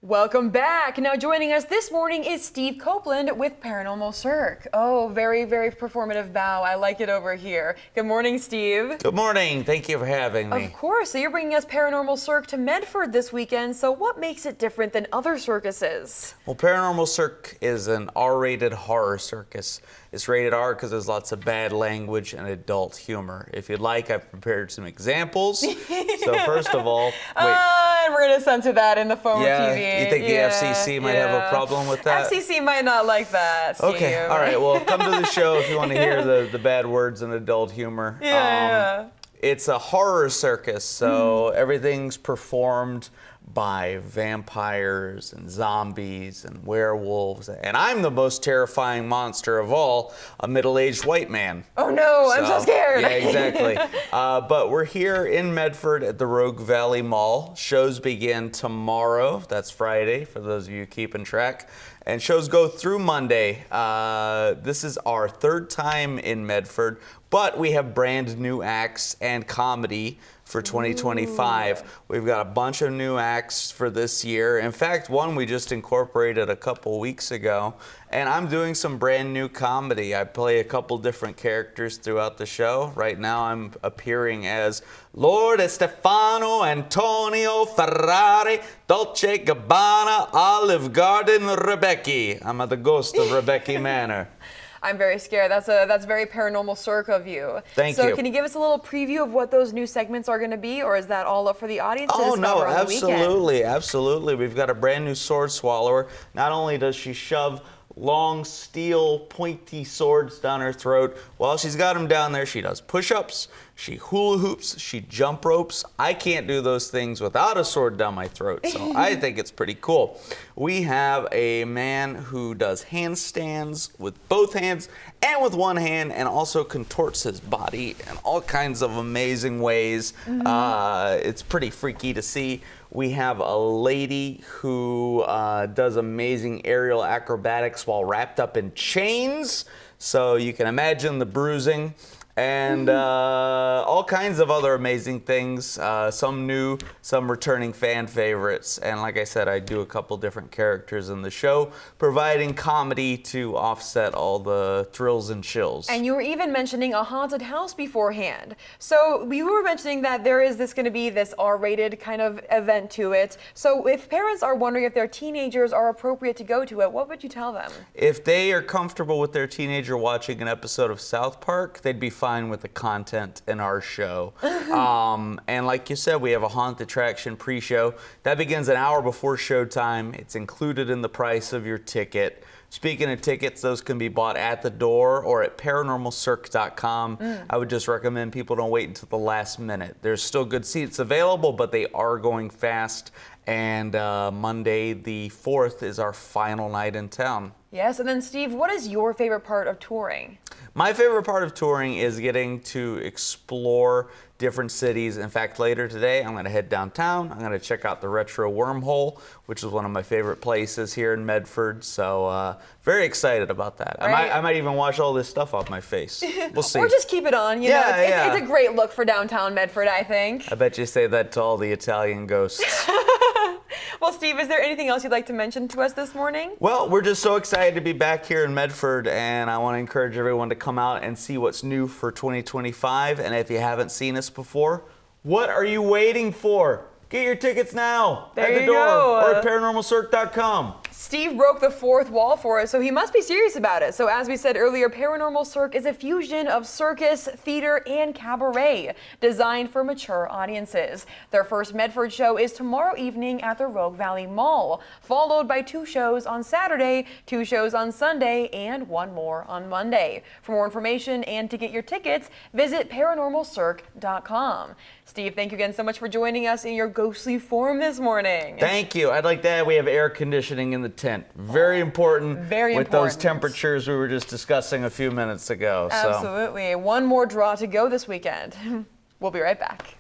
Welcome back. Now joining us this morning is Steve Copeland with Paranormal Cirque. Oh, very, very performative bow. I like it over here. Good morning, Steve. Good morning. Thank you for having me. Of course. So you're bringing us Paranormal Cirque to Medford this weekend. So what makes it different than other circuses? Well, Paranormal Cirque is an R-rated horror circus. It's rated R because there's lots of bad language and adult humor. If you'd like, I've prepared some examples. So first of all, and we're going to censor that in the form of TV. You think the FCC might have a problem with that? FCC might not like that, Steve. Okay, all right. Well, come to the show if you want to hear the bad words and adult humor. It's a horror circus, so everything's performed by vampires and zombies and werewolves, and I'm the most terrifying monster of all, a middle-aged white man. Oh no, I'm so scared. Yeah, exactly. But we're here in Medford at the Rogue Valley Mall. Shows begin tomorrow. That's Friday, for those of you keeping track. And shows go through Monday. This is our third time in Medford, but we have brand new acts and comedy for 2025. Ooh. We've got a bunch of new acts for this year. In fact, one we just incorporated a couple weeks ago. And I'm doing some brand new comedy. I play a couple different characters throughout the show. Right now I'm appearing as Lord Stefano Antonio Ferrari Dolce Gabbana Olive Garden Rebecca. I'm the ghost of Rebecca Manor. I'm very scared. That's very Paranormal Cirque of you. Thank you. So can you give us a little preview of what those new segments are going to be, or is that all up for the audience to discover discover on the absolutely, absolutely. We've got a brand new sword swallower. Not only does she shove long steel pointy swords down her throat, while she's got them down there, she does push-ups, she hula hoops, she jump ropes. I can't do those things without a sword down my throat, so I think it's pretty cool. We have a man who does handstands with both hands and with one hand, and also contorts his body in all kinds of amazing ways. It's pretty freaky to see. We have a lady who does amazing aerial acrobatics while wrapped up in chains, so you can imagine the bruising. And all kinds of other amazing things, some new, some returning fan favorites. And like I said, I do a couple different characters in the show, providing comedy to offset all the thrills and chills. And you were even mentioning a haunted house beforehand. So you were mentioning that there is going to be this R-rated kind of event to it. So if parents are wondering if their teenagers are appropriate to go to it, what would you tell them? If they are comfortable with their teenager watching an episode of South Park, they'd be fine with the content in our show. And like you said, we have a haunt attraction pre-show. That begins an hour before showtime. It's included in the price of your ticket. Speaking of tickets, those can be bought at the door or at paranormalcirque.com. I would just recommend people don't wait until the last minute. There's still good seats available, but they are going fast. And Monday the 4th is our final night in town. Yes, and then Steve, what is your favorite part of touring? My favorite part of touring is getting to explore different cities. In fact, later today, I'm going to head downtown. I'm going to check out the Retro Wormhole, which is one of my favorite places here in Medford. So very excited about that. Right. I might even wash all this stuff off my face. We'll see. Or just keep it on. You know, it's a great look for downtown Medford, I think. I bet you say that to all the Italian ghosts. Well, Steve, is there anything else you'd like to mention to us this morning? Well, we're just so excited to be back here in Medford, and I want to encourage everyone to come out and see what's new for 2025. And if you haven't seen us before, what are you waiting for? Get your tickets now at the door or at paranormalcirque.com. Steve broke the fourth wall for us, so he must be serious about it. So as we said earlier, Paranormal Cirque is a fusion of circus, theater, and cabaret, designed for mature audiences. Their first Medford show is tomorrow evening at the Rogue Valley Mall, followed by 2 shows on Saturday, 2 shows on Sunday, and 1 more on Monday. For more information and to get your tickets, visit paranormalcirque.com. Steve, thank you again so much for joining us in your ghostly form this morning. Thank you. I'd like to add we have air conditioning in the tent. Very important. Very with important. Those temperatures we were just discussing a few minutes ago. Absolutely. 1 more draw to go this weekend. We'll be right back.